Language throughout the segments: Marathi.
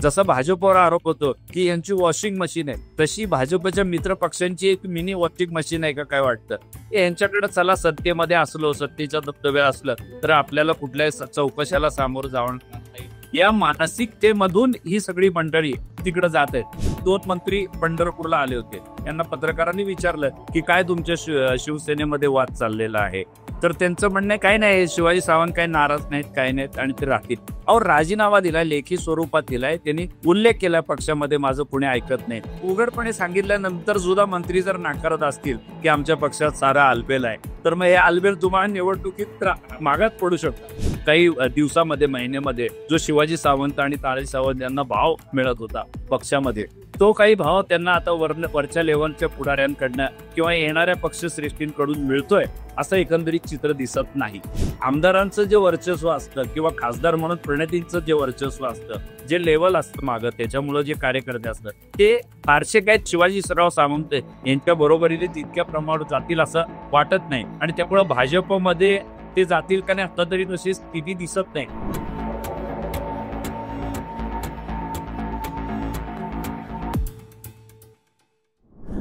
जसा भाजपवर आरोप होतो की यांची वॉशिंग मशीन आहे, तशी भाजपच्या मित्र पक्षांची एक मिनी वॉशिंग मशीन आहे का काय वाटतं? यांच्याकडे चला सत्तेमध्ये असलो, सत्तेच्या दबदब्यात असलं तर आपल्याला कुठल्याही चौकशाला सामोरं जावं नाही, या मानसिकतेमधून ही सगळी मंडळी तिकडे जात आहेत. 2 मंत्री पंढरपूरला आले होते. यांना पत्रकारांनी विचारलं की काय तुमच्या शिवसेनेमध्ये वाद चाललेला आहे, तर त्यांचं म्हणणं काय नाही, शिवाजी सावंत काही नाराज नाहीत, काय नाहीत आणि ते राहतील. अहो, राजीनामा दिलाय, लेखी स्वरूपात दिलाय, त्यांनी उल्लेख केला पक्षामध्ये माझं पुणे ऐकत नाही. उघडपणे सांगितल्यानंतर सुद्धा मंत्री जर नाकारत असतील की आमच्या पक्षात सारा आलबेल आहे, तर मग हे आलबेल तुम्हाला निवडणुकीत मागात पडू शकतो. काही दिवसामध्ये, महिन्यामध्ये जो शिवाजी सावंत आणि तानाजी सावंत यांना भाव मिळत होता पक्षामध्ये, तो काही भाव त्यांना आता वरच्या लेव्हलच्या पुढाऱ्यांकडनं किंवा येणाऱ्या पक्षश्रेष्ठींकडून मिळतोय असं एकंदरीत चित्र दिसत नाही. आमदारांचं जे वर्चस्व असतं किंवा खासदार म्हणून प्रणितींचं जे वर्चस्व असतं, जे लेवल असतं मागं, त्याच्यामुळे जे कार्यकर्ते असतात ते फारसे काय शिवाजीराव सावंत यांच्या बरोबरीने तितक्या प्रमाणात जातील असं वाटत नाही. आणि त्यामुळे भाजपमध्ये ते जातील का नाही आता तरी तशी स्थिती दिसत नाही.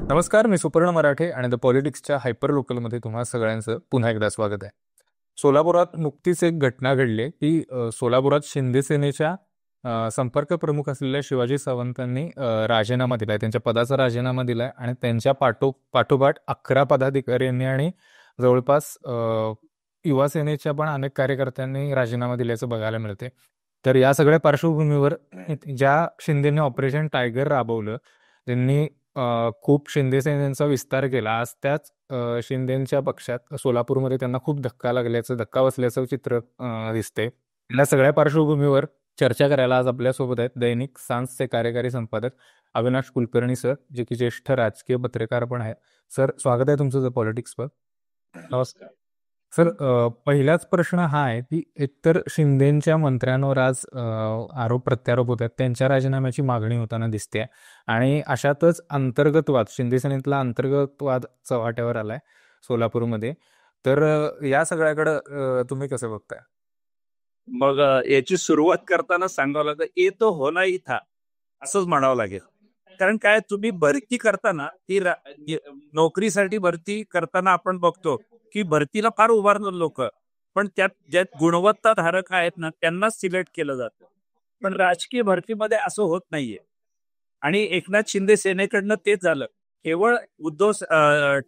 नमस्कार, मी सुपर्ण मराठे आणि द पॉलिटिक्सच्या हायपर लोकलमध्ये तुम्हा सगळ्यांचं पुन्हा एकदा स्वागत आहे. सोलापुरात नुकतीच एक घटना घडली की सोलापुरात शिंदे सेनेच्या संपर्क प्रमुख असलेल्या शिवाजी सावंतांनी राजीनामा दिलाय, त्यांच्या पदाचा राजीनामा दिलाय आणि त्यांच्या पाठोपाठ 11 पदाधिकाऱ्यांनी आणि जवळपास युवा सेनेच्या पण अनेक कार्यकर्त्यांनी राजीनामा दिल्याचं बघायला मिळते. तर या सगळ्या पार्श्वभूमीवर ज्या शिंदेने ऑपरेशन टायगर राबवलं, त्यांनी खूप शिंदे सेनेचा विस्तार केला. आज त्याच शिंदेच्या पक्षात सोलापूरमध्ये त्यांना खूप धक्का बसल्याचं चित्र दिसते. या सगळ्या पार्श्वभूमीवर चर्चा करायला आज आपल्यासोबत आहेत दैनिक सांसचे कार्यकारी संपादक अविनाश कुलकर्णी सर, जे की ज्येष्ठ राजकीय पत्रकार पण आहेत. सर, स्वागत आहे तुमचं द पॉलिटिक्सवर. नमस्कार सर, पहिलाच प्रश्न हा आहे की एकतर शिंदेच्या मंत्र्यांवर आज आरोप प्रत्यारोप होत आहेत, त्यांच्या राजीनाम्याची मागणी होताना दिसते आणि अशातच अंतर्गत वाद, शिंदे सेनेतला अंतर्गत वाद चव्हाट्यावर आलाय सोलापूरमध्ये. तर या सगळ्याकडं तुम्ही कसं बघताय? मग याची सुरुवात करताना सांगावं लागतं, ये तो होना ही था असंच म्हणावं लागेल. कारण काय, तुम्ही भरती करताना ती नोकरीसाठी भरती करताना आपण बघतो की भरतीला फार उभारणार लोक, पण त्यात ज्यात गुणवत्ता धारक आहेत ना त्यांनाच सिलेक्ट केलं जातं. पण राजकीय भरतीमध्ये असं होत नाहीये. आणि एकनाथ शिंदे सेनेकडनं तेच झालं. केवळ उद्धव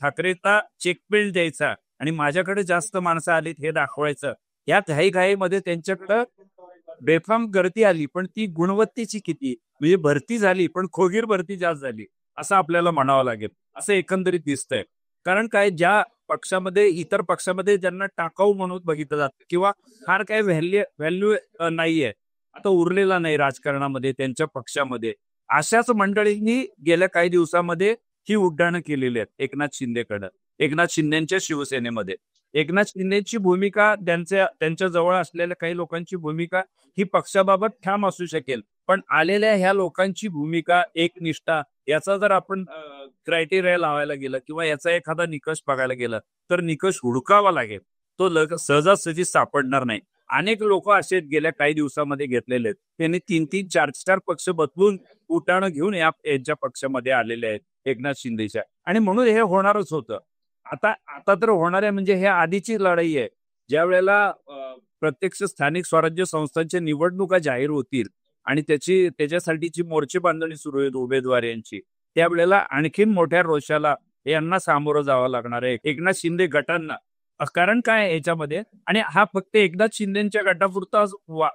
ठाकरेंना चेकमेट द्यायचा आणि माझ्याकडे जास्त माणसं आलीत हे दाखवायचं, या घाईघाईमध्ये त्यांच्याकडं बेफाम गर्दी आली, पण ती गुणवत्तेची किती, म्हणजे भरती झाली पण खोगीर भरती जास्त झाली असं आपल्याला म्हणावं लागेल. असं एकंदरीत दिसतंय. कारण काय, ज्या पक्षामध्ये, इतर पक्षामध्ये ज्यांना टाकाऊ म्हणून बघितलं जातं किंवा फार काय व्हॅल्यू नाहीये, आता उरलेला नाही राजकारणामध्ये त्यांच्या पक्षामध्ये, अशाच मंडळींनी गेल्या काही दिवसामध्ये ही उड्डाणं केलेली आहेत एकनाथ शिंदेकडं, एकनाथ शिंदेच्या शिवसेनेमध्ये. एकनाथ शिंदेची भूमिका, त्यांच्या जवळ असलेल्या काही लोकांची भूमिका ही पक्षाबाबत ठाम असू शकेल, पण आलेल्या ह्या लोकांची भूमिका, एकनिष्ठा, याचा जर आपण क्रायटेरिया लावायला गेलं किंवा याचा एखादा निकष बघायला गेलं तर निकष हुडकावा लागेल. तो सहजासहजी सापडणार नाही. अनेक लोक असे गेल्या काही दिवसामध्ये घेतलेले आहेत, त्यांनी 3-3, 4-4 पक्ष बदलून उठाणं घेऊन यांच्या पक्षामध्ये आलेले आहेत एकनाथ शिंदेच्या, आणि म्हणून हे होणारच होतं. आता तर होणार आहे. म्हणजे हे आधीची लढाई आहे. ज्या वेळेला प्रत्यक्ष स्थानिक स्वराज्य संस्थांच्या निवडणुका जाहीर होतील आणि त्याच्यासाठीची मोर्चे बांधणी सुरू होईल उमेदवारांची, त्यावेळेला आणखीन मोठ्या रोषाला यांना सामोरं जावं लागणार आहे एकनाथ शिंदे गटांना. कारण काय याच्यामध्ये, आणि हा फक्त एकनाथ शिंदेच्या गटापुरता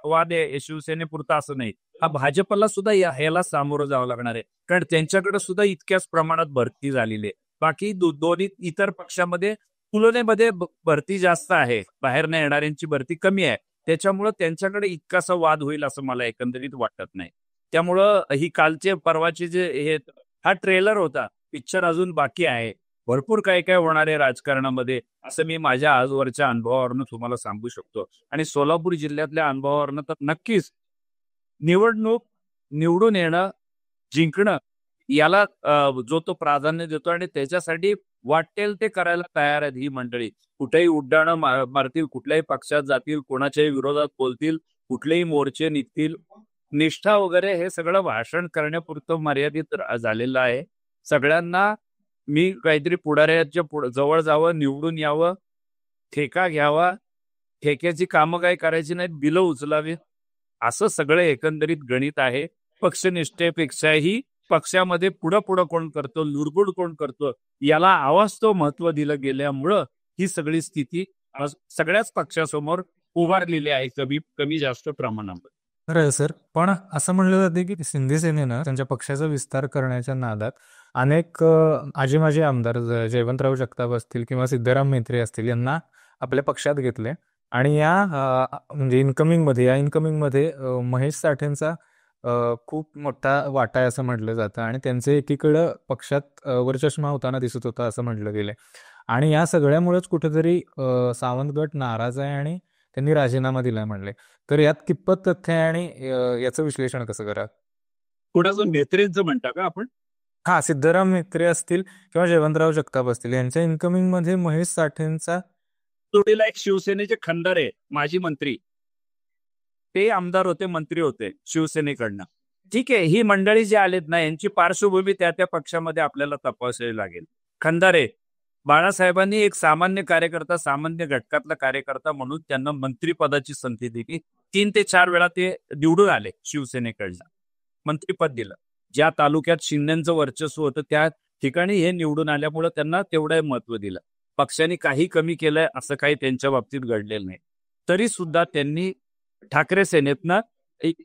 वाद आहे, शिवसेनेपुरता असं नाही, हा भाजपला सुद्धा ह्याला सामोरं जावं लागणार आहे. कारण त्यांच्याकडे सुद्धा इतक्याच प्रमाणात भरती झालेली आहे. बाकी दोन्ही इतर पक्षामध्ये तुलनेमध्ये भरती जास्त आहे, बाहेर न येणाऱ्यांची भरती कमी आहे. त्याच्यामुळं त्यांच्याकडे इतकासा वाद होईल असं मला एकंदरीत वाटत नाही. त्यामुळं ही कालचे परवाचे जे हा ट्रेलर होता, पिक्चर अजून बाकी आहे. भरपूर काय काय होणार आहे राजकारणामध्ये असं मी माझ्या आजवरच्या अनुभवावरनं तुम्हाला सांगू शकतो. आणि सोलापूर जिल्ह्यातल्या अनुभवावरनं तर नक्कीच निवडून येणं, जिंकणं, याला जो तो प्राधान्य देतो आणि त्याच्यासाठी वाटेल ते करायला तयार आहेत ही मंडळी. कुठेही उड्डाणं मारतील, कुठल्याही पक्षात जातील, कोणाच्याही विरोधात बोलतील, कुठलेही मोर्चे निघतील, निष्ठा वगैरे हे सगळं भाषण करण्यापुरतं मर्यादित झालेलं आहे. सगळ्यांना मी काहीतरी पुढाऱ्याच्या जवळ जावं, निवडून यावं, ठेका घ्यावा, ठेक्याची कामं काही करायची नाहीत, बिलं उचलावी, असं सगळं एकंदरीत गणित आहे. पक्षनिष्ठेपेक्षाही पक्षामध्ये पुढं कोण करतो, लुडबुड कोण करतो, याला अवास्तव महत्व दिलं गेल्यामुळं ही सगळी स्थिती आज सगळ्याच पक्षासमोर उभारलेली आहे, कमी कमी जास्त प्रमाणामध्ये. खरं आहे सर, पण असं म्हणलं जाते की शिंदे सेनेनं त्यांच्या पक्षाचा विस्तार करण्याच्या नादात अनेक आजी माजी आमदार जयवंतराव जगताप असतील किंवा सिद्धराम म्हेत्रे असतील यांना आपल्या पक्षात घेतले आणि म्हणजे या इन्कमिंगमध्ये महेश साठेंचा खूप मोठा वाटा आहे असं म्हटलं जातं आणि त्यांचे एकीकडं पक्षात वरचष्मा होताना दिसत होता असं म्हटलं गेलंय आणि या सगळ्यामुळेच कुठेतरी सावंत गट नाराज आहे आणि त्यांनी राजीनामा दिलाय म्हणले. तर यात कितपत तथ्य आहे आणि याचं विश्लेषण कसं करा? कुणाचं नेत्रेंचं म्हणता का आपण? हा, सिद्धराम म्हेत्रे असतील किंवा जयवंतराव जगताप असतील यांच्या इन्कमिंग मध्ये महेश साठेंचा जोडीला एक शिवसेनेचे खंडारे माजी मंत्री, ते आमदार होते, मंत्री होते शिवसेनेकडनं. ठीक आहे, ही मंडळी जी आलेत ना, यांची पार्श्वभूमी त्या त्या पक्षामध्ये आपल्याला तपासावी लागेल. खंडारे बाळासाहेबांनी एक सामान्य कार्यकर्ता, सामान्य घटकातला कार्यकर्ता म्हणून त्यांना मंत्रिपदाची संधी दिली. 3 ते 4 वेळा ते निवडून आले शिवसेनेकडनं, मंत्रिपद दिलं. ज्या तालुक्यात शिंदेचं वर्चस्व होतं त्या ठिकाणी हे निवडून आल्यामुळे त्यांना तेवढं महत्व दिलं. पक्षाने काही कमी केलंय असं काही त्यांच्या बाबतीत घडलेलं नाही. तरी सुद्धा त्यांनी ठाकरे सेनेतनं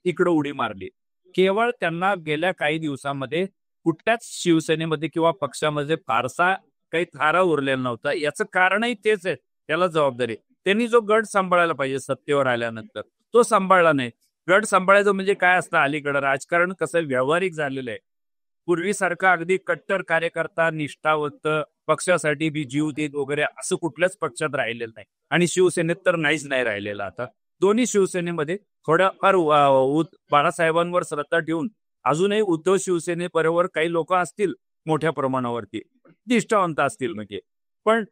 इकडं उडी मारली. केवळ त्यांना गेल्या काही दिवसामध्ये कुठल्याच शिवसेनेमध्ये किंवा पक्षामध्ये फारसा काही थारा उरलेला नव्हता. याचं कारणही तेच आहे, त्याला जबाबदारी. त्यांनी जो गड सांभाळायला पाहिजे सत्तेवर आल्यानंतर तो सांभाळला नाही. गड सांभाळायचं म्हणजे काय असतं, अलीकडं राजकारण कसं व्यावहारिक झालेलं आहे. पूर्वीसारखा अगदी कट्टर कार्यकर्ता, निष्ठावंत, पक्षासाठी बी जीव देत वगैरे असं कुठल्याच पक्षात राहिलेलं नाही आणि शिवसेनेत तर नाहीच नाही राहिलेलं आता. दोन्ही शिवसेनेमध्ये थोड्याफार बाळासाहेबांवर श्रद्धा ठेवून अजूनही उद्धव शिवसेनेबरोबर काही लोक असतील मोठ्या प्रमाणावरती, निष्ठावंत असतील म्हणजे. पण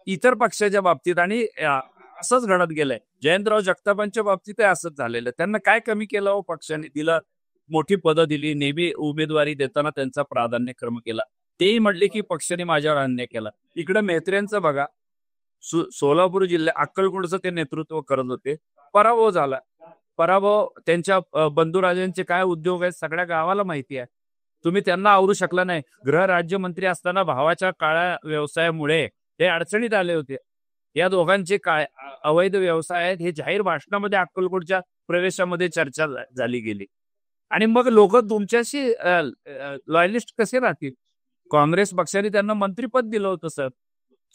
इतर पक्षाच्या बाबतीत आणि असंच घडत गेलंय. जयंतराव जगतापांच्या बाबतीत असंच झालेलं. त्यांना काय कमी केलं हो पक्षाने? दिलं, मोठी पदं दिली, नेहमी उमेदवारी देताना त्यांचा प्राधान्यक्रम केला. तेही म्हटले की पक्षाने माझ्यावर अन्याय केला. इकडे म्हेत्रेंचं बघा, सोलापूर जिल्ह्यात अक्कलकोटचं ते नेतृत्व करत होते, पराभव झाला. पराभव त्यांच्या बंधुराजांचे काय उद्योग आहेत सगळ्या गावाला माहिती आहे. तुम्ही त्यांना आवरू शकला नाही. गृहराज्यमंत्री असताना भावाच्या काळ्या व्यवसायामुळे ते अडचणीत आले होते. या दोघांचे काय अवैध व्यवसाय आहेत हे जाहीर भाषणामध्ये अक्कलकोटच्या प्रवेशामध्ये चर्चा झाली गेली. आणि मग लोक तुमच्याशी लॉयलिस्ट कसे राहतील? काँग्रेस पक्षाने त्यांना मंत्रिपद दिलं होतं सर.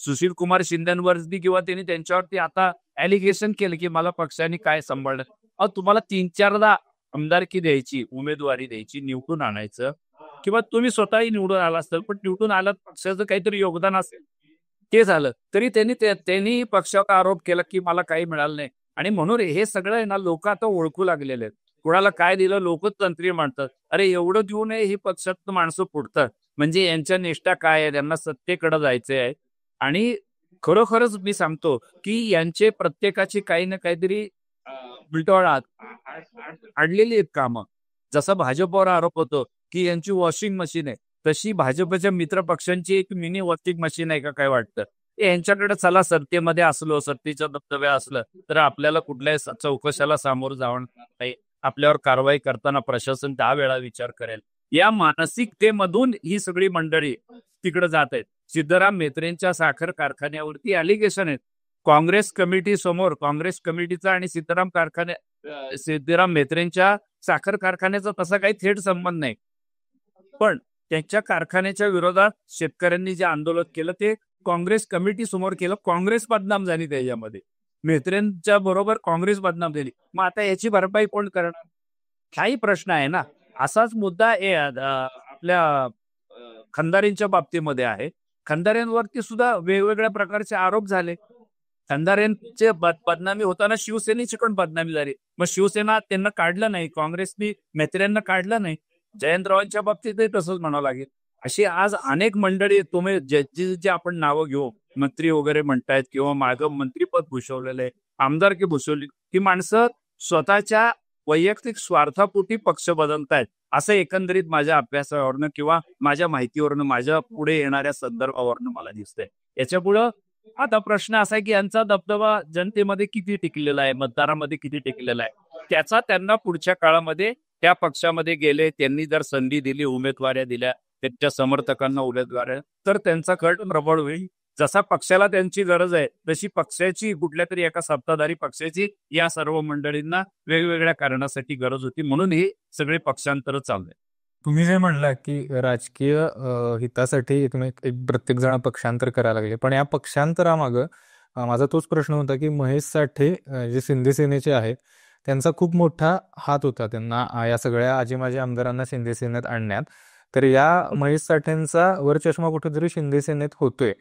सुशील कुमार शिंदेवरती किंवा त्यांनी त्यांच्यावरती आता ॲलिगेशन केलं की मला पक्षाने काय सांभाळलं. तुम्हाला 3-4दा आमदारकी द्यायची, उमेदवारी द्यायची, निवडून आणायचं किंवा तुम्ही स्वतःही निवडून आला असेल, पण निवडून आलात पक्षाचं काहीतरी योगदान असेल ते झालं तरी त्यांनी पक्षाचा आरोप केला की मला काही मिळालं नाही. आणि म्हणून हे सगळं आहे ना, लोक आता ओळखू लागलेले आहेत. कोणाला काय दिलं लोकच तंत्री म्हणतात. अरे एवढं देऊ नये, ही पक्षात माणसं फुटतात म्हणजे यांच्या निष्ठा काय आहे, त्यांना सत्तेकडे जायचे आहे. आणि खरोखरच मी सांगतो की यांचे प्रत्येकाची काही ना काहीतरी उलटवळात अडलेली आहेत कामं. जसं भाजपवर आरोप होतो की यांची वॉशिंग मशीन आहे, तशी भाजपच्या मित्र पक्षांची एक मिनी वॉशिंग मशीन आहे का काय वाटतं. यांच्याकडे चला सत्तेमध्ये असलो, सत्तेच्या दबदब्या असलं तर आपल्याला कुठल्याही चौकशाला सामोरं जावं नाही. आपल्यावर कारवाई करताना प्रशासन 10 वेळा विचार करेल. या मानसिकतेमधून ही सगळी मंडळी तिकडे जात आहेत. सिद्धराम म्हेत्रेंच्या साखर कारखान्यावरती अलिगेशन आहेत. काँग्रेस कमिटी समोर, काँग्रेस कमिटीचा आणि सिद्धराम म्हेत्रेंच्या साखर कारखान्याचा तसा काही थेट संबंध नाही. पण त्यांच्या कारखान्याच्या विरोधात शेतकऱ्यांनी जे आंदोलन केलं ते काँग्रेस कमिटी समोर केलं. काँग्रेस बदनाम झाली त्याच्यामध्ये, म्हेत्रेंच्या बरोबर काँग्रेस बदनाम झाली. मग आता याची भरपाई कोण करणार? हाही प्रश्न आहे ना. असाच मुद्दा आपल्या खंदारेंच्या बाबतीमध्ये आहे. खंदारेंवरती सुद्धा वेगवेगळ्या प्रकारचे आरोप झाले. खंदारेंचे बदनामी होताना शिवसेनेची पण बदनामी झाली. मग शिवसेना त्यांना काढलं नाही, काँग्रेसनी म्हेत्रेंना काढलं नाही. जयंतरावांच्या बाबतीतही तसंच म्हणावं लागेल. अशी आज अनेक मंडळी तुम्ही जे आपण नावं घेऊ, मंत्री वगैरे म्हणतायत किंवा मागं मंत्रीपद भूषवलेलं आहे, आमदारकी भूषवली, ही माणसं स्वतःच्या वैयक्तिक स्वार्थापोटी पक्ष बदलतायत असं एकंदरीत माझ्या अभ्यासावरनं किंवा माझ्या माहितीवरनं, माझ्या पुढे येणाऱ्या संदर्भावरनं मला दिसतंय. याच्यापुढं आता प्रश्न असा आहे की यांचा दबदबा जनतेमध्ये किती टिकलेला आहे, मतदारामध्ये किती टिकलेला आहे, त्याचा त्यांना पुढच्या काळामध्ये त्या पक्षामध्ये गेले, त्यांनी जर संधी दिली, उमेदवाऱ्या दिल्या, त्यांच्या समर्थकांना उमेदवाऱ्या, तर त्यांचा कट प्रबळ होईल. जसा पक्षाला त्यांची गरज आहे तशी पक्षाची, कुठल्या तरी एका सत्ताधारी पक्षाची या सर्व मंडळींना वेगवेगळ्या कारणासाठी गरज होती, म्हणून हे सगळे पक्षांतर चालू आहे. तुम्ही जे म्हणला की राजकीय हितासाठी तुम्ही एक प्रत्येक जण पक्षांतर करायला लागले, पण या पक्षांतरामागं माझा तोच प्रश्न होता की महेश साठे जे शिंदे सेनेचे आहेत त्यांचा खूप मोठा हात होता त्यांना या सगळ्या आजी माजी आमदारांना शिंदे सेनेत आणण्यात. तर या महेश साठेंचा वर चष्मा कुठेतरी शिंदे सेनेत होतोय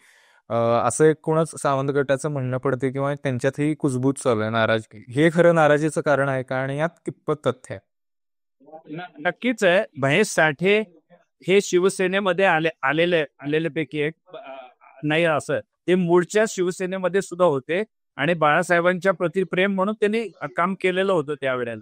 असं एकूणच सावंत गटाचं म्हणणं पडते किंवा त्यांच्यातही कुजबूज चालू आहे, नाराजगी. हे खरं नाराजीचं कारण आहे का आणि यात कितपत तथ्य आहे? नक्कीच आहे. महेश साठे हे शिवसेनेमध्ये आलेल्यापैकी एक नाही असं, ते मूळच्या शिवसेनेमध्ये सुद्धा होते आणि बाळासाहेबांच्या प्रति प्रेम म्हणून त्यांनी काम केलेलं होतं त्यावेळेला.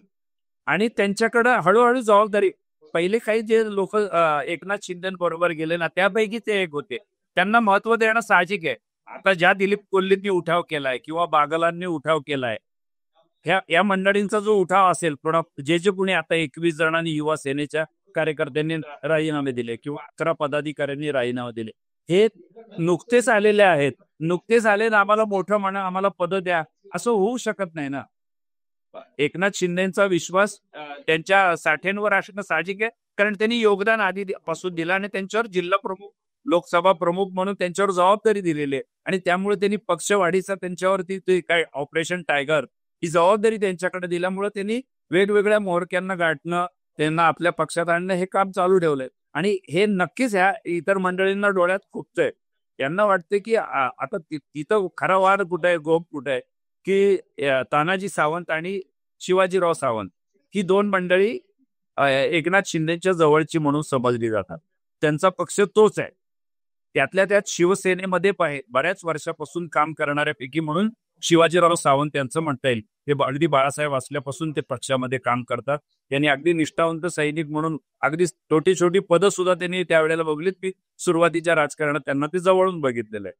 आणि त्यांच्याकडं हळूहळू जबाबदारी, पहिले काही जे लोक एकनाथ शिंदेबरोबर गेले ना, त्यापैकी ते एक होते. त्यांना महत्व देणं साहजिक आहे. आता ज्या दिलीप कोल्हेंनी उठाव केलाय किंवा बागलांनी उठाव केलाय, या मंडळींचा जो उठाव असेल, जे कुणी आता 21 जणांनी युवा सेनेच्या कार्यकर्त्यांनी राजीनामे दिले किंवा 11 पदाधिकाऱ्यांनी राजीनामे दिले, हे नुकतेच आलेले आहेत. नुकतेच आले ना, आम्हाला मोठं म्हणा, आम्हाला पद द्या, असं होऊ शकत नाही ना. एकनाथ शिंदेचा विश्वास त्यांच्या साठेंवर असणं साहजिक आहे, कारण त्यांनी योगदान आधीपासून दिलं आणि त्यांच्यावर जिल्हा प्रमुख, लोकसभा प्रमुख म्हणून त्यांच्यावर जबाबदारी दिलेली आहे आणि त्यामुळे त्यांनी पक्षवाढीचा त्यांच्यावरती काय ऑपरेशन टायगर ही जबाबदारी त्यांच्याकडे दिल्यामुळे त्यांनी वेगवेगळ्या मोहरक्यांना गाठणं, त्यांना आपल्या पक्षात आणणं हे काम चालू ठेवलंय. आणि हे नक्कीच ह्या इतर मंडळींना डोळ्यात खुपतंय. यांना वाटतं की आता तिथं खरा वार कुठे आहे, गोप कुठे आहे, की तानाजी सावंत आणि शिवाजीराव सावंत ही दोन मंडळी एकनाथ शिंदेच्या जवळची म्हणून समजली जातात. त्यांचा पक्ष तोच आहे. त्यातल्या त्यात शिवसेनेमध्ये बऱ्याच वर्षापासून काम करणाऱ्यापैकी म्हणून शिवाजीराव सावंत यांचं म्हणता येईल. ते अगदी बाळासाहेब असल्यापासून ते पक्षामध्ये काम करतात. त्यांनी अगदी निष्ठावंत सैनिक म्हणून अगदी छोटी छोटी पदं सुद्धा त्यांनी त्यावेळेला बघलीत, की सुरुवातीच्या राजकारणात त्यांना ते जवळून बघितलेलं आहे.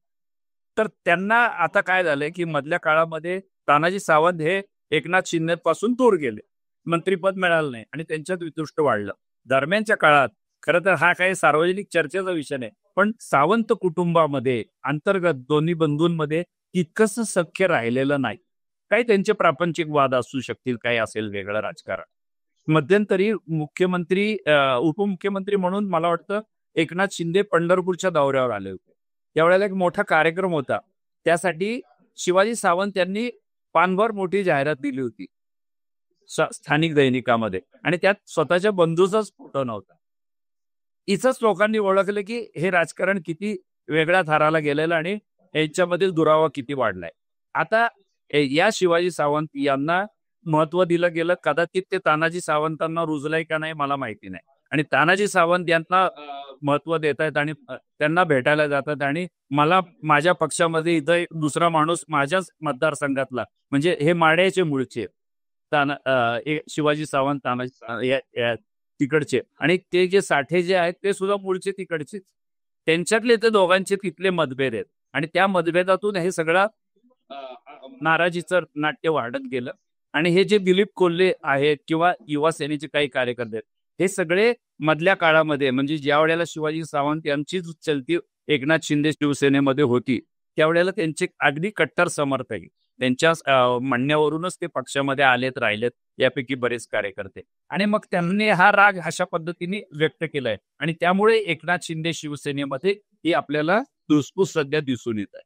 तर त्यांना आता काय झालंय, की मधल्या काळामध्ये तानाजी सावंत हे एकनाथ शिंदेपासून दूर गेले, मंत्रिपद मिळालं नाही आणि त्यांच्यात वितुष्ट वाढलं. दरम्यानच्या काळात खरं तर हा काही सार्वजनिक चर्चेचा विषय नाही, पण सावंत कुटुंबामध्ये अंतर्गत दोन्ही बंधूंमध्ये तितकंसं सख्य राहिलेलं नाही. काही त्यांचे प्रापंचिक वाद असू शकतील, काही असेल वेगळं राजकारण. मध्यंतरी मुख्यमंत्री उपमुख्यमंत्री म्हणून मला वाटतं एकनाथ शिंदे पंढरपूरच्या दौऱ्यावर आले होते. त्यावेळेला एक मोठा कार्यक्रम होता, त्यासाठी शिवाजी सावंत यांनी पानभर मोठी जाहिरात दिली होती स्थानिक दैनिकामध्ये आणि त्यात स्वतःच्या बंधूचाच फोटो नव्हता. इथंच लोकांनी ओळखलं की हे राजकारण किती वेगळ्या थराला गेलेलं आणि यांच्यामधील दुरावा किती वाढलाय. आता या शिवाजी सावंत यांना महत्व दिलं गेलं, कदाचित ते तानाजी सावंतांना रुजलंय का नाही मला माहिती नाही. आणि तानाजी सावंत यांना महत्व देत आहेत आणि त्यांना भेटायला जातात. आणि मला माझ्या पक्षामध्ये इथं एक दुसरा माणूस माझ्याच मतदारसंघातला, म्हणजे हे माड्याचे मूळचे शिवाजी सावंत तानाजी तिकडचे, आणि ते जे साठे जे आहेत ते सुद्धा मूळचे तिकडचे. त्यांच्यातले ते दोघांचे तिथले मतभेद आहेत आणि त्या मतभेदातून हे सगळं नाराजीचं नाट्य वाढत गेलं. आणि हे जे दिलीप कोल्हे आहेत किंवा युवा सेनेचे काही कार्यकर्ते आहेत, हे सगळे मधल्या काळामध्ये, म्हणजे ज्या वेळेला शिवाजी सावंत यांची चलती एकनाथ शिंदे शिवसेनेमध्ये होती, त्यावेळेला त्यांचे अगदी कट्टर समर्थक आहे. त्यांच्या म्हणण्यावरूनच ते पक्षामध्ये आलेत राहिलेत यापैकी बरेच कार्यकर्ते. आणि मग त्यांनी हा राग अशा पद्धतीने व्यक्त केलाय आणि त्यामुळे एकनाथ शिंदे शिवसेनेमध्ये ही आपल्याला धुसफूस सध्या दिसून येत आहे.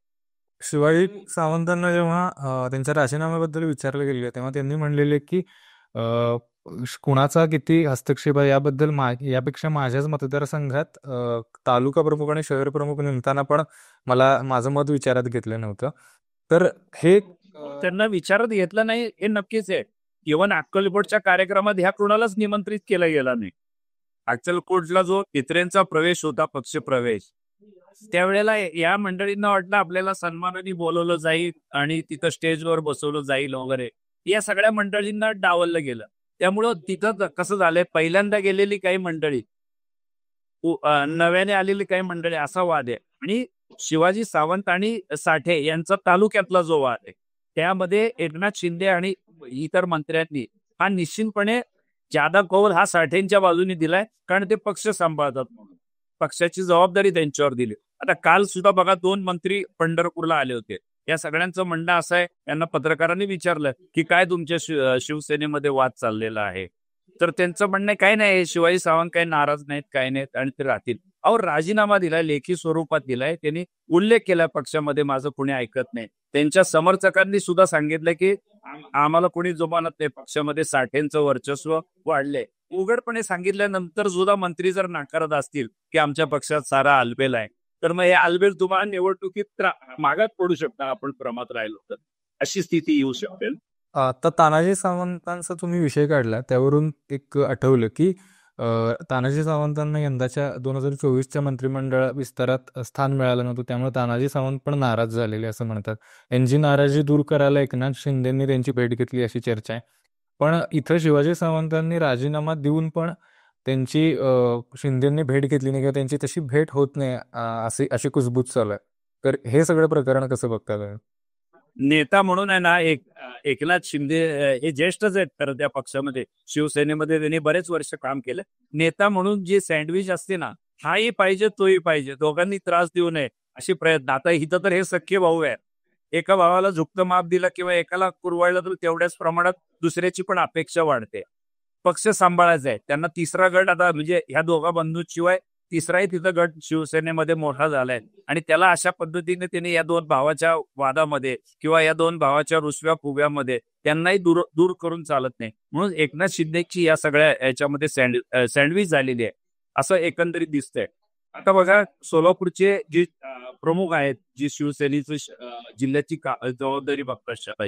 शिवाजी सावंतांना जेव्हा त्यांच्या राजीनाम्याबद्दल विचारलं गेले तेव्हा त्यांनी म्हणलेले की कुणाचा किती हस्तक्षेप आहे याबद्दल यापेक्षा माझ्याच मतदारसंघात तालुका प्रमुख आणि शहर प्रमुख नेमताना पण मला माझं मत विचारात घेतलं नव्हतं. तर हे त्यांना विचारात घेतलं नाही हे नक्कीच आहे. इव्हन अक्कलकोटच्या कार्यक्रमात ह्या कुणालाच निमंत्रित केला गेला नाही. अक्कलकोटला जो इतरांचा प्रवेश होता, पक्ष प्रवेश, त्यावेळेला या मंडळींना वाटलं आपल्याला सन्मानाने बोलवलं जाईल आणि तिथं स्टेजवर बसवलं जाईल वगैरे. या सगळ्या मंडळींना डावललं गेलं. त्यामुळं तिथं कसं झालंय, पहिल्यांदा गेलेली काही मंडळी, नव्याने आलेली काही मंडळी असा वाद आहे. आणि शिवाजी सावंत आणि साठे यांचा तालुक्यातला जो वाद आहे, त्यामध्ये एकनाथ शिंदे आणि इतर मंत्र्यांनी हा निश्चितपणे ज्यादा कौल हा साठेंच्या बाजूने दिलाय, कारण ते पक्ष सांभाळतात म्हणून. पक्षाची जबाबदारी त्यांच्यावर दिली. आता काल सुद्धा बघा 2 मंत्री पंढरपूरला आले होते. या सगळ्यांचं म्हणणं असं आहे, यांना पत्रकारांनी विचारलं, की काय तुमच्या शिवसेनेमध्ये वाद चाललेला आहे? तर त्यांचं म्हणणं आहे, "काही नाही, शिवाजी सावंत काही नाराज नाहीत, काही नाहीत आणि ते राहतील." अहो, राजीनामा दिलाय, लेखी स्वरूपात दिलाय. त्यांनी उल्लेख केला पक्षामध्ये माझं कुणी ऐकत नाही. त्यांच्या समर्थकांनी सुद्धा सांगितलं, की आम्हाला कोणी जुमानत नाही. पक्षामध्ये साठेंचं वर्चस्व वाढलंय. उघडपणे सांगितल्यानंतर सुद्धा मंत्री जर नाकारत असतील, की आमच्या पक्षात सारा आलबेल आहे, तर मग हे आलबेल तुम्हाला निवडणुकीत मागात पडू शकता, आपण प्रमाद राहिलो तर. अशी स्थिती येऊ शकते. आता तानाजी सावंतांचा तुम्ही विषय काढला त्यावरून एक आठवलं की तानाजी सावंतांना यंदाच्या 2024च्या मंत्रिमंडळ विस्तारात स्थान मिळालं नव्हतं, त्यामुळे तानाजी सावंत पण नाराज झालेले असं म्हणतात. यांची नाराजी दूर करायला एकनाथ शिंदेंनी त्यांची भेट घेतली अशी चर्चा आहे. पण इथं शिवाजी सावंतांनी राजीनामा देऊन पण त्यांची शिंदेंनी भेट घेतली नाही किंवा त्यांची तशी भेट होत नाही अशी कुजबूज चालू आहे. तर हे सगळं प्रकरण कसं बघता तुम्ही? नेता म्हणून आहे ना, एकनाथ शिंदे हे ज्येष्ठच आहेत खरं त्या पक्षामध्ये. शिवसेनेमध्ये त्यांनी बरेच वर्ष काम केलं. नेता म्हणून जी सँडविच असते ना, हाही पाहिजे तोही पाहिजे, दोघांनी त्रास देऊ नये अशी प्रयत्न. आता इथं तर हे सख्खे भाऊ आहेत. एका भावाला झुकतं माप दिलं किंवा एकाला कुरवाळलं तर तेवढ्याच प्रमाणात दुसऱ्याची पण अपेक्षा वाढते. पक्ष सांभाळायचा आहे. त्यांना तिसरा गट आता म्हणजे ह्या दोघा बंधूंशिवाय तिसराही तिथं गट शिवसेनेमध्ये मोठा झालाय आणि त्याला अशा पद्धतीने त्यांनी या 2 भावाच्या वादामध्ये किंवा या 2 भावाच्या रुसव्या फुग्यामध्ये त्यांनाही दूर करून चालत नाही. म्हणून एकनाथ शिंदेची या सगळ्या याच्यामध्ये सँडविच झालेली आहे, असं एकंदरीत दिसतंय. आता बघा, सोलापूरचे जे प्रमुख आहेत, जी शिवसेनेची जिल्ह्याची जबाबदारी बघतात,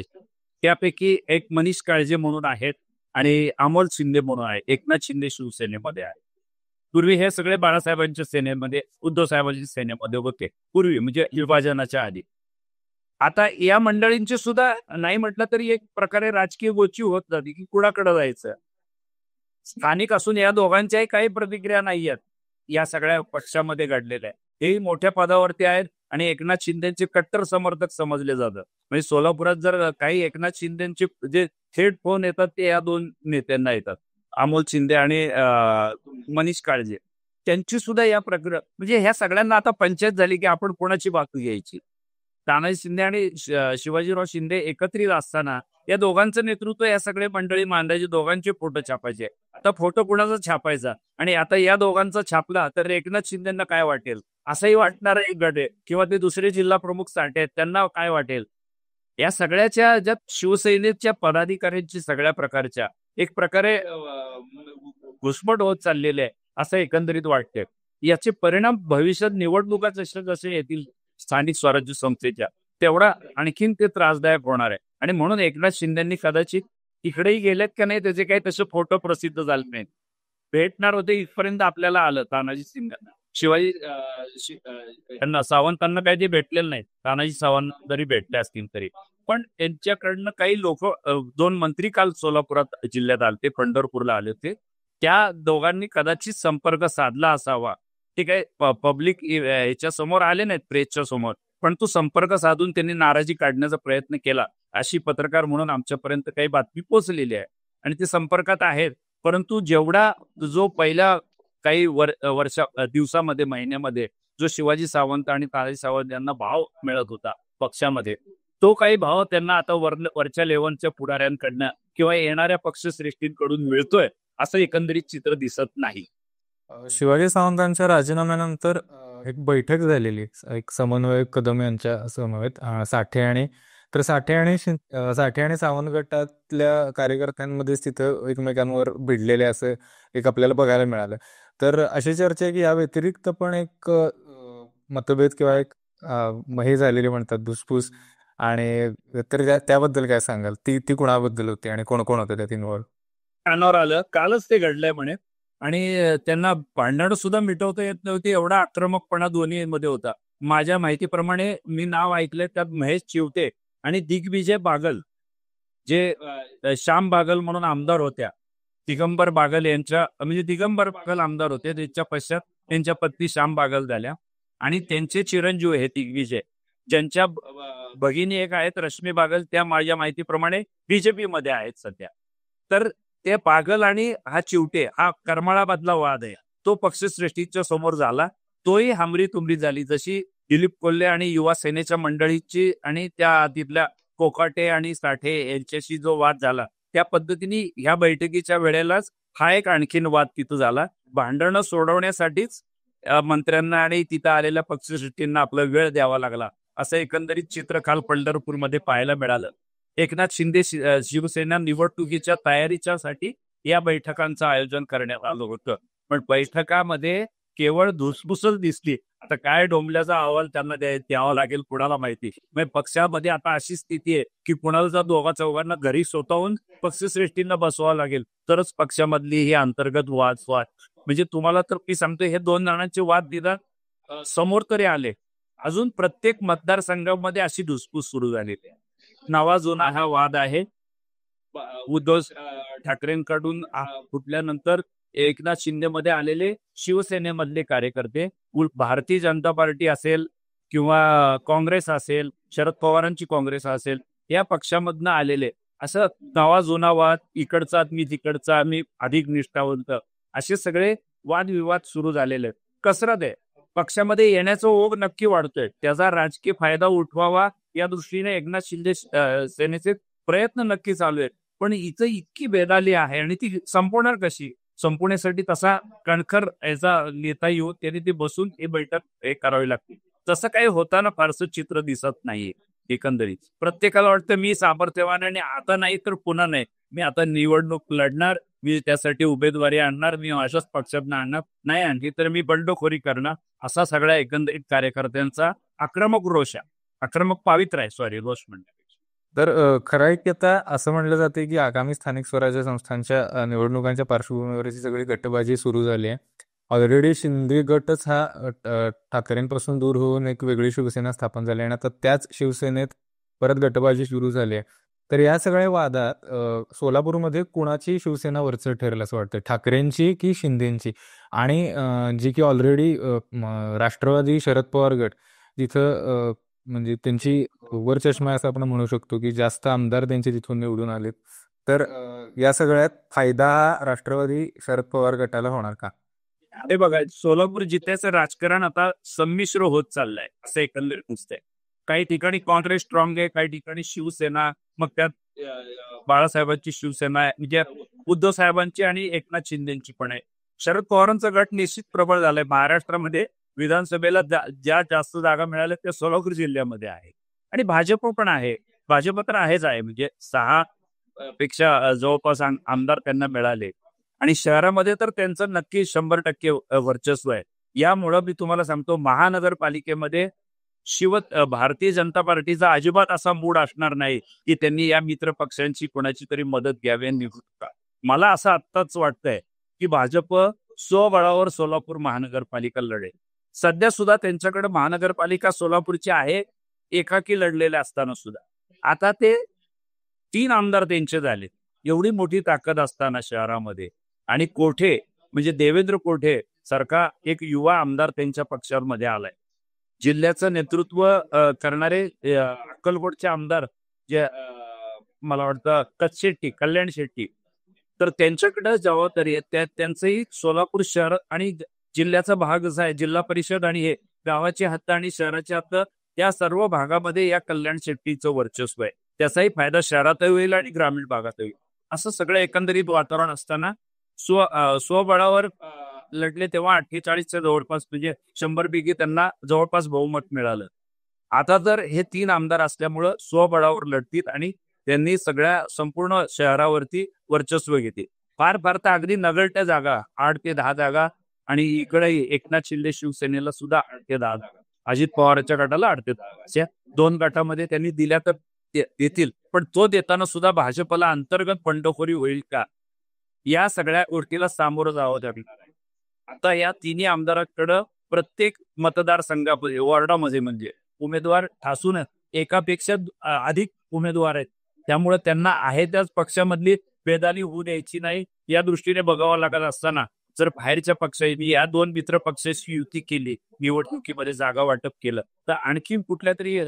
त्यापैकी एक मनीष काळजे म्हणून आहेत आणि अमोल शिंदे म्हणून आहे. एकनाथ शिंदे शिवसेनेमध्ये आहे. पूर्वी हे सगळे बाळासाहेबांच्या सेनेमध्ये, उद्धव साहेबांच्या सेनेमध्ये होते. पूर्वी म्हणजे विभाजनाच्या आधी. आता या मंडळींची सुद्धा नाही म्हटलं तरी एक प्रकारे राजकीय गोची होत जाते, की कुणाकडे जायचं. स्थानिक असून या दोघांच्याही काही प्रतिक्रिया नाही आहेत या सगळ्या पक्षामध्ये घडलेल्या आहे. हेही मोठ्या पदावरती आहेत आणि एकनाथ शिंदेचे कट्टर समर्थक समजले जातात. म्हणजे सोलापुरात जर काही एकनाथ शिंदेचे जे थेट फोन येतात ते या 2 नेत्यांना येतात, अमोल शिंदे आणि मनीष काळजे. त्यांची सुद्धा या प्रक्रिया म्हणजे ह्या सगळ्यांना आता पंचायत झाली, की आपण कोणाची बाजू घ्यायची. तानाजी शिंदे आणि शिवाजीराव शिंदे एकत्रित असताना या दोघांचं नेतृत्व या सगळे मंडळी मांडायची, दोघांचे फोटो छापायचे. आता फोटो कुणाचा छापायचा आणि आता या दोघांचा छापला तर एकनाथ शिंदेना काय वाटेल, असंही वाटणार एक गट आहे किंवा ते दुसरे जिल्हा प्रमुख साठे आहेत त्यांना काय वाटेल. या सगळ्याच्या ज्या शिवसेनेच्या पदाधिकाऱ्यांची सगळ्या प्रकारच्या एक प्रकारे घुसमट होत चाललेली आहे असं एकंदरीत वाटतंय. याचे परिणाम भविष्यात निवडणुका जसे जसे येतील स्थानिक स्वराज्य संस्थेच्या, तेवढा आणखीन ते त्रासदायक होणार आहे. आणि म्हणून एकनाथ शिंदेंनी कदाचित इकडेही गेलेत का नाही त्याचे काही तसे फोटो प्रसिद्ध झाले नाहीत. भेटणार होते इथपर्यंत आपल्याला आलं तानाजी शिंदेना. शिवाजी यांना सावंतांना काही ते भेटलेलं नाही. तानाजी सावंत जरी भेटले असतील तरी. पण त्यांच्याकडनं काही लोक 2 मंत्री काल सोलापुरात जिल्ह्यात आले, पंढरपूरला आले होते. त्या दोघांनी कदाचित संपर्क साधला असावा. ते काही पब्लिक ह्याच्या समोर आले नाहीत, प्रेसच्या समोर. पण तो संपर्क साधून त्यांनी नाराजी काढण्याचा प्रयत्न केला, अशी पत्रकार म्हणून आमच्यापर्यंत काही बातमी पोहोचलेली आहे. आणि ते संपर्कात आहेत. परंतु जेवढा जो पहिल्या काही दिवसामध्ये, महिन्यामध्ये जो शिवाजी सावंत आणि तानाजी सावंत यांना भाव मिळत होता पक्षामध्ये, तो काही भाव त्यांना आता वरच्या लेवलच्या पुढाऱ्यांकडनं किंवा येणाऱ्या पक्षश्रेष्ठींकडून मिळतोय असं एकंदरीत चित्र दिसत नाही. शिवाजी सावंतांच्या राजीनाम्यानंतर एक बैठक झालेली, एक समन्वयक कदम यांच्या समवेत साठे आणि सावंत गटातल्या कार्यकर्त्यांमध्येच तिथं एकमेकांवर भिडलेले असं एक आपल्याला बघायला मिळालं. तर अशी चर्चा आहे की या व्यतिरिक्त पण एक मतभेद किंवा एक हे झालेली म्हणतात धुसफूस, आणि तर त्याबद्दल काय सांगाल? ती कुणाबद्दल होती आणि कोण कोण होतं त्यात इन्व्हॉल्व? कानावर आलं, कालच ते घडलंय म्हणे. आणि त्यांना भांडणं सुद्धा मिटवता येत नव्हती, एवढा आक्रमकपणा दोन्ही मध्ये होता. माझ्या माहितीप्रमाणे मी नाव ऐकलंय त्यात महेश चिवटे आणि दिग्विजय बागल, जे श्याम बागल म्हणून आमदार होत्या, दिगंबर बागल यांच्या, म्हणजे दिगंबर बागल आमदार होते, त्यांच्या पश्चात त्यांच्या पत्नी श्याम बागल झाल्या आणि त्यांचे चिरंजीव हे दिग्विजय, ज्यांच्या भगिनी एक आहेत रश्मी बागल, त्या माझ्या माहितीप्रमाणे बीजेपी मध्ये आहेत सध्या. तर ते बागल आणि हा चिवटे हा करमाळामधला वाद आहे, तो पक्षश्रेष्ठीच्या समोर झाला, तोही हमरी तुमरी झाली. जशी दिलीप कोल्हे आणि युवा सेनेच्या मंडळीची आणि त्या तिथल्या कोकाटे आणि साठे यांच्याशी जो वाद झाला, त्या पद्धतीने ह्या बैठकीच्या वेळेलाच हा एक आणखीन वाद तिथं झाला. भांडणं सोडवण्यासाठीच मंत्र्यांना आणि तिथं आलेल्या पक्षश्रेष्ठींना आपला वेळ द्यावा लागला, असं एकंदरीत चित्र काल पंढरपूरमध्ये पाहायला मिळालं. एकनाथ शिंदे शिवसेना निवडणुकीच्या तयारीच्यासाठी या बैठकांचं आयोजन करण्यात आलं होतं, पण बैठकामध्ये केवळ धुसफुसच दिसली. आता काय डोंबल्याचा अहवाल त्यांना द्यावा लागेल कुणाला माहिती. म्हणजे पक्षामध्ये आता अशी स्थिती आहे की कुणाला जर दोघा चौघांना घरी स्वतःहून पक्षश्रेष्ठींना बसवावं लागेल तरच पक्षामधली ही अंतर्गत वाद म्हणजे तुम्हाला तर मी सांगतो, हे दोन जणांचे वाद निदान समोर तरी आले. अजून प्रत्येक मतदारसंघामध्ये अशी धुसफूस सुरू झालेली आहे. नवा जुना हा वाद आहे. उद्धव ठाकरेंकडून फुटल्यानंतर एकनाथ शिंदे मध्ये आलेले शिवसेनेमधले कार्यकर्ते, भारतीय जनता पार्टी असेल किंवा काँग्रेस असेल, शरद पवारांची काँग्रेस असेल, या पक्षामधनं आलेले, असं नवा जुना वाद, इकडचा मी तिकडचा, मी अधिक निष्ठावंत, असे सगळे वादविवाद सुरू झालेले. कसरत आहे, पक्षामध्ये येण्याचा ओघ नक्की वाढतोय, त्याचा राजकीय फायदा उठवावा या दृष्टीने एकनाथ शिंदे सेनेचे प्रयत्न नक्की चालू आहेत. पण इथं इतकी बेदाली आहे आणि ती संपवणार कशी? संपवण्यासाठी तसा कणखर याचा नेता येऊ त्यांनी ते बसून ही बैठक हे करावी लागते. तसं काही होताना फारसं चित्र दिसत नाहीये. एकंदरीत प्रत्येकाला वाटतं मी सामर्थ्यवान आणि आता नाही तर पुन्हा नाही, मी आता निवडणूक लढणार, मी त्यासाठी उमेदवारी आणणार, मी अशाच पक्षात आणणार, नाही आणली तर मी बंडखोरी करणार, असा सगळ्या एकंदरीत कार्यकर्त्यांचा आक्रमक रोष आहे. आक्रमक पावित्र्य आहे, सॉरी, रोष म्हणण्यापेक्षा. तर खरं आहे की आता असं म्हणलं जाते की आगामी स्थानिक स्वराज्य संस्थांच्या निवडणुकांच्या पार्श्वभूमीवर सगळी गटबाजी सुरू झाली आहे. ऑलरेडी शिंदे गटच हा ठाकरेंपासून दूर होऊन एक वेगळी शिवसेना स्थापन झाली आणि आता त्याच शिवसेनेत परत गटबाजी सुरू झाली आहे. तर या सगळ्या वादात सोलापूरमध्ये कुणाची शिवसेना वरचढ ठरेल असं वाटतं, ठाकरेंची की शिंदेची? आणि जी की ऑलरेडी राष्ट्रवादी शरद पवार गट जिथं म्हणजे त्यांची वर चष्मा आहे असं आपण म्हणू शकतो की जास्त आमदार त्यांचे तिथून निवडून आलेत, तर या सगळ्यात फायदा हा राष्ट्रवादी शरद पवार गटाला होणार का? हे बघा, सोलापूर जिल्ह्याचं राजकारण आता संमिश्र होत चाललंय असं एकंदरीत दिसतंय. काही ठिकाणी काँग्रेस स्ट्रॉंग आहे, काही ठिकाणी शिवसेना, मग त्यात बाळासाहेबांची शिवसेना आहे, म्हणजे उद्धव साहेबांची आणि एकनाथ शिंदेची पण आहे. शरद पवारांचा गट निश्चित प्रबळ झालाय. महाराष्ट्रामध्ये विधानसभेला ज्या जास्त जागा मिळाल्या त्या सोलापूर जिल्ह्यामध्ये आहे आणि भाजप पण आहे. भाजप तर आहेच आहे, म्हणजे 6 पेक्षा जवळपास आमदार त्यांना मिळाले आणि शहरामध्ये तर त्यांचं नक्की 100% वर्चस्व आहे. यामुळं मी तुम्हाला सांगतो, महानगरपालिकेमध्ये भारतीय जनता पार्टीचा अजिबात असा मूड असणार नाही की त्यांनी या मित्र पक्षांची कोणाची तरी मदत घ्यावी आणि निवडून का. मला असं आत्ताच वाटतंय की भाजप स्वबळावर सोलापूर महानगरपालिका लढेल. सध्या सुद्धा त्यांच्याकडे महानगरपालिका सोलापूरची आहे, एकाकी लढलेल्या असताना सुद्धा. आता ते 3 आमदार त्यांचे झाले, एवढी मोठी ताकद असताना शहरामध्ये. आणि कोठे, म्हणजे देवेंद्र कोठे सारखा एक युवा आमदार त्यांच्या पक्षामध्ये आलाय. जिल्ह्याचं नेतृत्व करणारे अक्कलकोटचे आमदार जे मला वाटतं कल्याण शेट्टी, तर त्यांच्याकडे जबाबदारी आहे. त्यांचंही सोलापूर शहर आणि जिल्ह्याचा भाग असा आहे, जिल्हा परिषद आणि हे गावाची हद्द आणि शहराची हद्द, या सर्व भागामध्ये या कल्याण शेट्टीचं वर्चस्व आहे. त्याचाही फायदा शहरातही होईल आणि ग्रामीण भागातही. असं सगळं एकंदरीत वातावरण असताना स्वबळावर लढले तेव्हा 48च्या जवळपास, म्हणजे 100 पैकी त्यांना जवळपास बहुमत मिळालं. आता तर हे 3 आमदार असल्यामुळं स्वबळावर लढतील आणि त्यांनी सगळ्या संपूर्ण शहरावरती वर्चस्व घेतील. फार फार तर अगदी नगरट्या जागा 8 ते 10 जागा, आणि इकडे एकनाथ शिंदे शिवसेनेला सुद्धा 8 ते 10 जागा, अजित पवारच्या गटाला 8 ते 10 अशा 2 गटामध्ये त्यांनी दिल्या तर देतील. पण तो देताना सुद्धा भाजपला अंतर्गत बंडखोरी होईल का, या सगळ्या गोष्टीला सामोरं जावं लागणार आहे. आता या 3 आमदारांकडं प्रत्येक मतदारसंघामध्ये, वॉर्डामध्ये म्हणजे उमेदवार ठासून एकापेक्षा अधिक उमेदवार आहेत. त्यामुळे त्यांना आहे त्याच पक्षामधली बेदानी होऊ द्यायची नाही या दृष्टीने बघावं लागत असताना जर बाहेरच्या पक्षांनी या दोन मित्र पक्षाशी युती केली, निवडणुकीमध्ये जागा वाटप केलं, तर आणखी कुठल्या तरी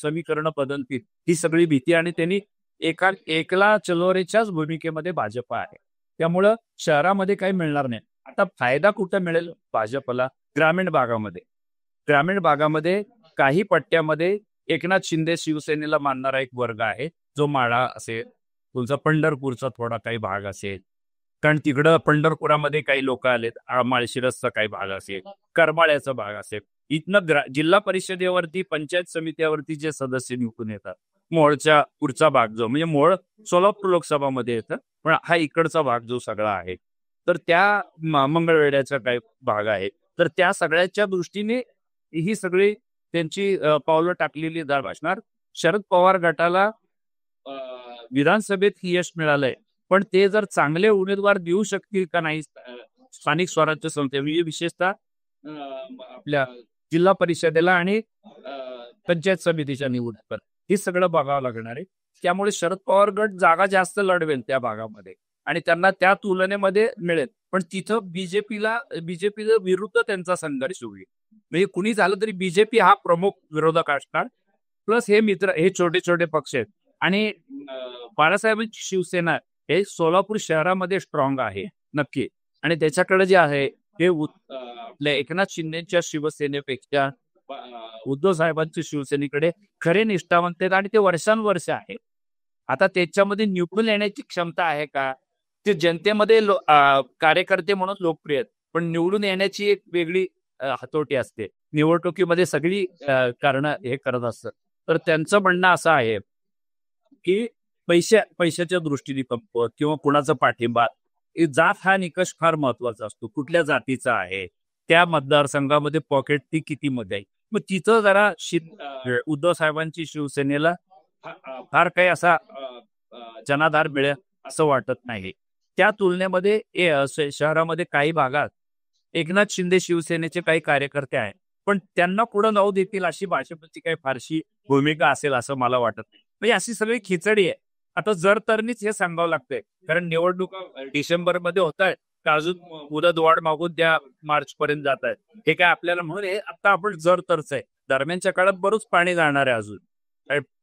समीकरण बदलतील ही सगळी भीती आणि त्यांनी एकला चलोरेच्याच भूमिकेमध्ये भाजप आहे. त्यामुळं शहरामध्ये काही मिळणार नाही. आता फायदा कुठं मिळेल भाजपला? ग्रामीण भागामध्ये. ग्रामीण भागामध्ये काही पट्ट्यामध्ये एकनाथ शिंदे शिवसेनेला मानणारा एक वर्ग आहे, जो माळा असेल, तुमचा पंढरपूरचा थोडा काही भाग असेल, कारण तिकडं पंढरपुरामध्ये काही लोक आलेत, माळशिरसचा काही भाग असेल, करमाळ्याचा भाग असेल. इथनं जिल्हा परिषदेवरती, पंचायत समित्यावरती जे सदस्य निवडून येतात, मोहोळच्या पुढचा भाग जो म्हणजे मोहोळ सोलापूर लोकसभामध्ये येतं, पण हा इकडचा भाग जो सगळा आहे, तर त्या मंगळवेढ्याचा काही भाग आहे, तर त्या सगळ्याच्या दृष्टीने ही सगळी त्यांची पावलं टाकलेली दार भासणार. शरद पवार गटाला विधानसभेत यश मिळालंय, पण ते जर चांगले उमेदवार देऊ शकतील का नाही स्थानिक स्वराज्य संस्थे म्हणजे विशेषतः आपल्या जिल्हा परिषदेला आणि पंचायत समितीच्या निवडणुकीत हे सगळं बघावं लागणार आहे. त्यामुळे शरद पवार गट जागा जास्त लढवेल त्या भागामध्ये आणि त्यांना त्या तुलनेमध्ये मिळेल, पण तिथं बीजेपीला विरुद्ध त्यांचा संघर्ष होईल. म्हणजे कुणी झालं तरी बीजेपी हा प्रमुख विरोधक असणार. प्लस हे मित्र, हे छोटे छोटे पक्ष आहेत आणि बाळासाहेबांची शिवसेना हे सोलापूर शहरामध्ये स्ट्रॉंग आहे नक्की, आणि त्याच्याकडे जे आहे हे आपल्या एकनाथ शिंदेच्या शिवसेनेपेक्षा उद्धव साहेबांच्या शिवसेनेकडे खरे निष्ठावंत आहेत आणि ते वर्षानुवर्ष आहे. आता त्याच्यामध्ये निवडून येण्याची क्षमता आहे का? ते जनतेमध्ये कार्यकर्ते म्हणून लोकप्रिय आहेत, पण निवडून येण्याची एक वेगळी हातोटी असते. निवडणुकीमध्ये सगळी कारणं हे करत असतात. तर त्यांचं म्हणणं असं आहे की पैशाच्या दृष्टीने कंपत किंवा कुणाचा पाठिंबा, जात हा निकष फार महत्वाचा असतो. कुठल्या जातीचा आहे, त्या मतदारसंघामध्ये पॉकेट ती किती मध्ये आहे. मग तिथं जरा उद्धव साहेबांची शिवसेनेला फार काही असा जनाधार मिळेल असं वाटत नाही. त्या तुलनेमध्ये शहरामध्ये काही भागात एकनाथ शिंदे शिवसेनेचे काही कार्यकर्ते आहेत, पण त्यांना पुढे जाऊ देतील अशी भाजपची काही फारशी भूमिका असेल असं मला वाटत नाही. म्हणजे अशी सगळी खिचडी आहे. आता जर तरनीच हे सांगावं लागतंय, कारण निवडणुका डिसेंबरमध्ये होत आहेत, का अजून मुदतवाढ मागून त्या मार्च पर्यंत जात आहेत. हे काय आपल्याला म्हणून हे आता आपण जर तरच आहे. दरम्यानच्या काळात बरंच पाणी जाणार आहे अजून,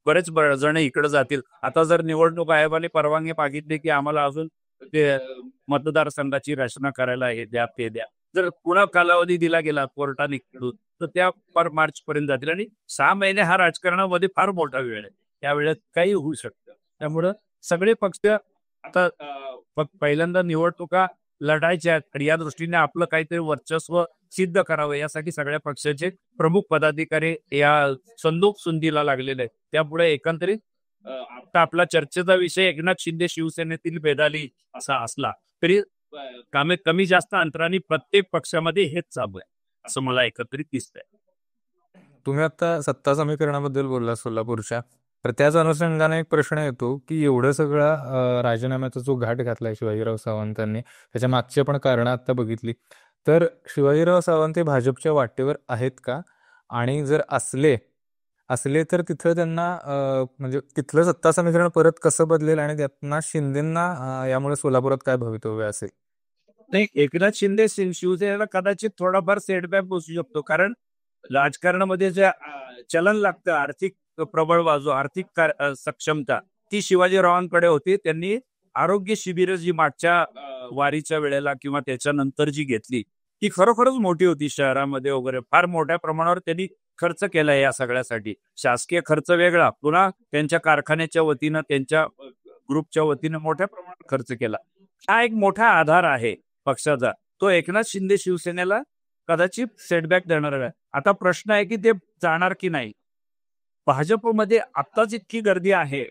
बरेच जण इकडे जातील. आता जर निवडणूक आयोगाने परवानगी मागितली की आम्हाला अजून ते मतदारसंघाची रचना करायला हे द्या ते द्या, जर पुन्हा कालावधी दिला गेला कोर्टाने तर त्या मार्च पर्यंत जातील आणि 6 महिने हा राजकारणामध्ये फार मोठा वेळ आहे. त्या वेळेत काही होऊ शकतं. त्यामुळं सगळे पक्ष आता पहिल्यांदा निवडणुका लढायच्या आहेत आणि या दृष्टीने आपलं काहीतरी वर्चस्व सिद्ध करावं यासाठी सगळ्या पक्षाचे प्रमुख पदाधिकारी या संदूक सुंदीला लागलेले आहेत. त्यामुळे एकंदरीत आता आपला चर्चेचा विषय एकनाथ शिंदे शिवसेनेतील बेदाली असा असला तरी कमी जास्त अंतराने प्रत्येक पक्षामध्ये हेच चालू आहे असं मला एकत्रित दिसतंय. तुम्ही आता सत्ता समीकरणाबद्दल बोलला सोलापूरच्या, तर त्याच अनुषंगाने एक प्रश्न येतो की एवढं सगळा राजीनाम्याचा जो घाट घातलाय शिवाजीराव सावंतांनी, त्याच्या मागची पण कारणं आता बघितली, तर शिवाजीराव सावंत हे भाजपच्या वाटेवर आहेत का? आणि जर असले तर तिथं त्यांना म्हणजे तिथलं सत्ता समीकरण परत कसं बदलेल आणि त्यांना शिंदेना यामुळे सोलापुरात काय भवितव्य असेल? नाही, एकनाथ शिंदे शिवसेनेला कदाचित थोडाफार सेटबॅक बसू शकतो, कारण राजकारणामध्ये जे चलन लागतं, आर्थिक प्रबळ बाजू, आर्थिक सक्षमता, ती शिवाजीरावांकडे होती. त्यांनी आरोग्य शिबिरं जी मागच्या वारीच्या वेळेला किंवा त्याच्यानंतर जी घेतली ती खरोखरच मोठी होती. शहरामध्ये वगैरे फार मोठ्या प्रमाणावर त्यांनी खर्च केला या सगळ्यासाठी. शासकीय खर्च वेगळा, पुन्हा त्यांच्या कारखान्याच्या वतीनं, त्यांच्या ग्रुपच्या वतीनं मोठ्या प्रमाणात खर्च केला. हा एक मोठा आधार आहे पक्षाचा. तो एकनाथ शिंदे शिवसेनेला कदाचित सेटबॅक देणार आहे. आता प्रश्न आहे की ते जाणार की नाही. भाजपमध्ये आत्ताच इतकी गर्दी आहे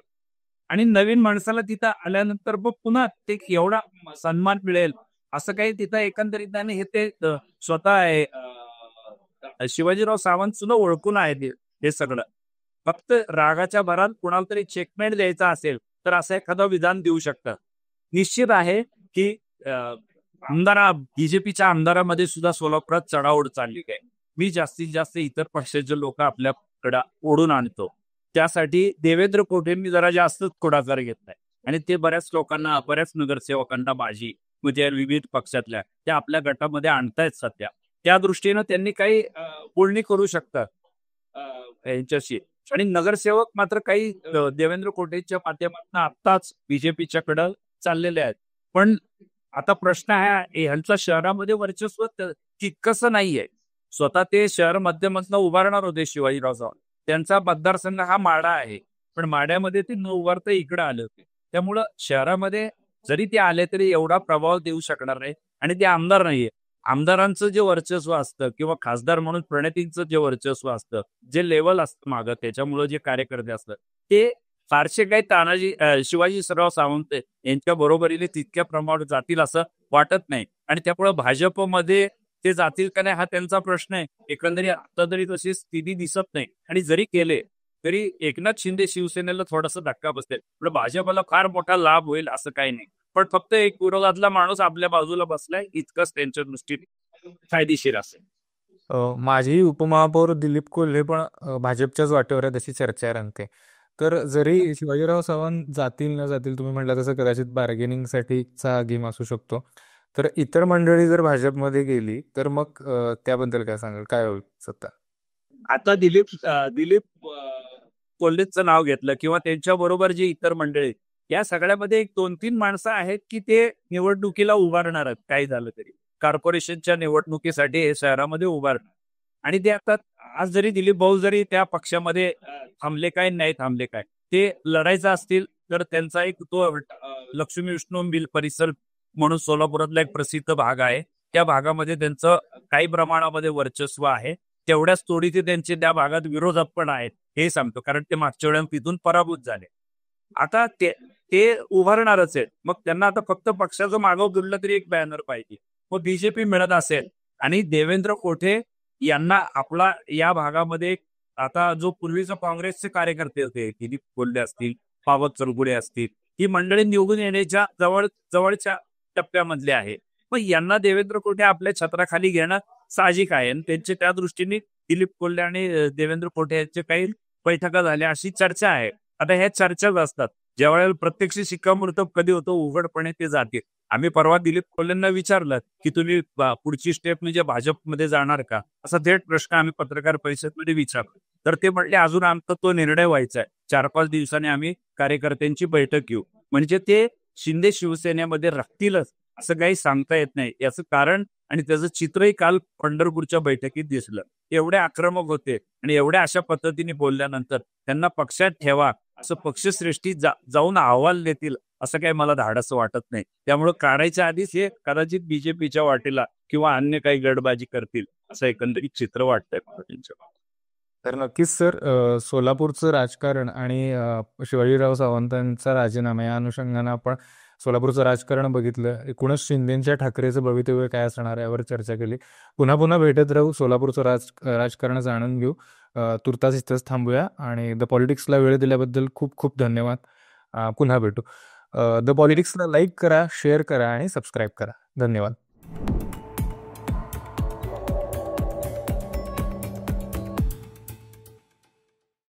आणि नवीन माणसाला तिथं आल्यानंतर मग पुन्हा ते एवढा सन्मान मिळेल असं काही तिथं एकंदरीत हे ते स्वतः आहे. शिवाजीराव सावंत सुद्धा ओळखून आहे हे सगळं. फक्त रागाच्या भरात कुणाला तरी चेकमेट द्यायचा असेल तर असं एखादं विधान देऊ शकतात. निश्चित आहे की बीजेपीच्या आमदारामध्ये सुद्धा सोलापुरात चढाओढ चालली आहे. मी जास्तीत जास्त इतर पक्षाचे लोक आपल्याकडे ओढून आणतो. त्यासाठी देवेंद्र कोठेंनी जरा जास्तच पुढाकार घेतलाय. आणि ते बऱ्याच लोकांना, बऱ्याच नगरसेवकांना माझी म्हणजे विविध पक्षातल्या त्या आपल्या गटामध्ये आणतायत सध्या. त्या दृष्टीनं त्यांनी काही बोलणी करू शकतात यांच्याशी. आणि नगरसेवक मात्र काही देवेंद्र कोटेच्या माध्यमातून आत्ताच बीजेपीच्याकडं चाललेले आहेत. पण आता प्रश्न हा आहे, ह्यांचं शहरामध्ये वर्चस्व तितकंसं नाहीये. स्वतः ते शहर माध्यमातून उभारणार होते शिवाजीराव चव्हाण. त्यांचा मतदारसंघ हा माढा आहे. पण माढ्यामध्ये ते न उभारता इकडे आले होते. त्यामुळं शहरामध्ये जरी ते आले तरी एवढा प्रभाव देऊ शकणार नाही आणि ते आमदार नाहीये. आमदारांचं जे वर्चस्व असतं किंवा खासदार म्हणून प्रणितींचं जे वर्चस्व असतं, जे लेवल असतं मागं त्याच्यामुळं जे कार्यकर्ते असतात, ते फारसे काही शिवाजीराव सावंत यांच्या बरोबरीने तितक्या प्रमाणात जातील असं वाटत नाही. आणि त्यामुळे भाजपमध्ये ते जातील का नाही हा त्यांचा प्रश्न आहे. एकंदरीत आता तरी तशी स्थिती दिसत नाही. आणि जरी केले तरी एकनाथ शिंदे शिवसेनेला थोडासा धक्का बसेल. पण भाजपला फार मोठा लाभ होईल असं काही नाही. पण फक्त एक विरोधातला माणूस आपल्या बाजूला बसलाय इतकंच त्यांच्या दृष्टीने फायदेशीर असेल. माजी उपमहापौर दिलीप कोल्हे पण भाजपच्याच वाटेवर आहेत अशी चर्चा रंगते. तर जरी शिवाजीराव चव्हाण जातील न जातील, तुम्ही म्हटलं तसं कदाचित बार्गेनिंगसाठीचा गेम असू शकतो. तर इतर मंडळी जर भाजपमध्ये गेली तर मग त्याबद्दल काय सांगाल, काय होईल सत्ता? आता दिलीप कोल्हेचं नाव घेतलं किंवा त्यांच्या बरोबर जे इतर मंडळी, या सगळ्यामध्ये एक 2-3 माणसं आहेत की ते निवडणुकीला उभारणार आहेत काही झालं तरी. कॉर्पोरेशनच्या निवडणुकीसाठी हे शहरामध्ये उभारणार. आणि ते आता आज जरी दिलीप भाऊ जरी त्या पक्षामध्ये थांबले काय नाही थांबले काय, ते लढायचं असतील तर त्यांचा एक तो लक्ष्मी विष्णू मिल परिसर म्हणून सोलापुरातला एक प्रसिद्ध भाग आहे. त्या भागामध्ये त्यांचं काही प्रमाणामध्ये वर्चस्व आहे. तेवढ्याच तोडीचे त्यांचे त्या भागात विरोधक पण आहेत हे सांगतो. कारण ते मागच्या वेळेला तिथून पराभूत झाले. आता ते ते उभारणारच आहेत. मग त्यांना आता फक्त पक्षाचं मागं दुडलं तरी एक बॅनर पाहिजे. मग बीजेपी मिळत असेल आणि देवेंद्र कोठे यांना आपला या भागामध्ये आता जो पूर्वीचा काँग्रेसचे कार्यकर्ते होते, दिलीप कोल्हे असतील, पावस चलगुडे असतील, ही मंडळी निवडून येण्याच्या जवळच्या टप्प्यामधले आहे. मग यांना देवेंद्र कोठे आपल्या छत्राखाली घेणं साहजिक आहे. आणि त्यांचे त्या दृष्टीने दिलीप कोल्हे आणि देवेंद्र कोठे यांचे काही बैठका झाल्या अशी चर्चा आहे. आता ह्या चर्चाच असतात. ज्यावेळेला प्रत्यक्ष शिक्कामोर्तब कधी होतो उघडपणे ते जाते. आम्ही परवा दिलीप कोल्हेंना विचारलं की तुम्ही पुढची स्टेप म्हणजे भाजपमध्ये जाणार का, असा थेट प्रश्न आम्ही पत्रकार परिषदेमध्ये विचारलो. तर ते म्हटले अजून आमचा तो निर्णय व्हायचा आहे. 4-5 दिवसांनी आम्ही कार्यकर्त्यांची बैठक घेऊ. म्हणजे ते शिंदे शिवसेनेमध्ये राहतीलच असं काही सांगता येत नाही. याचं कारण आणि त्याचं चित्रही काल पंढरपूरच्या बैठकीत दिसलं. एवढे आक्रमक होते आणि एवढ्या अशा पद्धतीने बोलल्यानंतर त्यांना पक्षात ठेवा असं पक्षश्रेष्ठी जाऊन अहवाल देतील असं काही मला धाडसं वाटत नाही. त्यामुळे काढायच्या आधीच हे कदाचित बीजेपीच्या वाटेला किंवा अन्य काही गडबाजी करतील असं एकंदरीत चित्र वाटतंय त्यांच्या. तर नक्कीच सर, सोलापूरचं राजकारण आणि शिवाजीराव सावंतांचा राजीनामा या अनुषंगानं आपण सोलापूरचं राजकारण बघितलं. एकूणच शिंदेच्या ठाकरेचं भवितव्य काय असणार यावर चर्चा केली. पुन्हा भेटत राहू, सोलापूरचं राजकारण जाणून घेऊ. तुर्तास इथंच थांबूया आणि द पॉलिटिक्सला वेळ दिल्याबद्दल खूप खूप धन्यवाद. पुन्हा भेटू. द पॉलिटिक्सला लाईक करा, शेअर करा आणि सबस्क्राईब करा. धन्यवाद.